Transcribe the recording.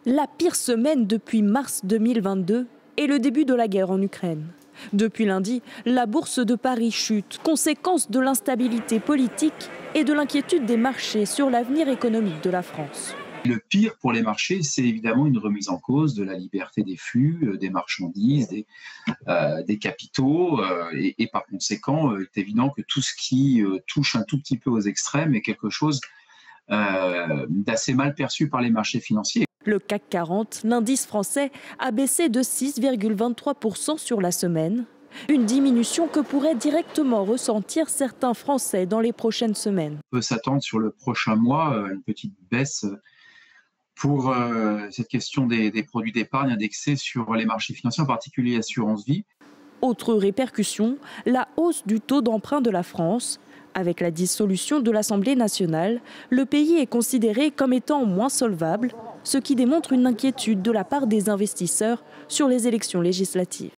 La pire semaine depuis mars 2022 et le début de la guerre en Ukraine. Depuis lundi, la bourse de Paris chute, conséquence de l'instabilité politique et de l'inquiétude des marchés sur l'avenir économique de la France. Le pire pour les marchés, c'est évidemment une remise en cause de la liberté des flux, des marchandises, des capitaux. Et par conséquent, il est évident que tout ce qui touche un tout petit peu aux extrêmes est quelque chose d'assez mal perçu par les marchés financiers. Le CAC 40, l'indice français, a baissé de 6,23% sur la semaine. Une diminution que pourraient directement ressentir certains Français dans les prochaines semaines. On peut s'attendre sur le prochain mois à une petite baisse pour cette question des produits d'épargne indexés sur les marchés financiers, en particulier l'assurance vie. Autre répercussion, la hausse du taux d'emprunt de la France. Avec la dissolution de l'Assemblée nationale, le pays est considéré comme étant moins solvable, ce qui démontre une inquiétude de la part des investisseurs sur les élections législatives.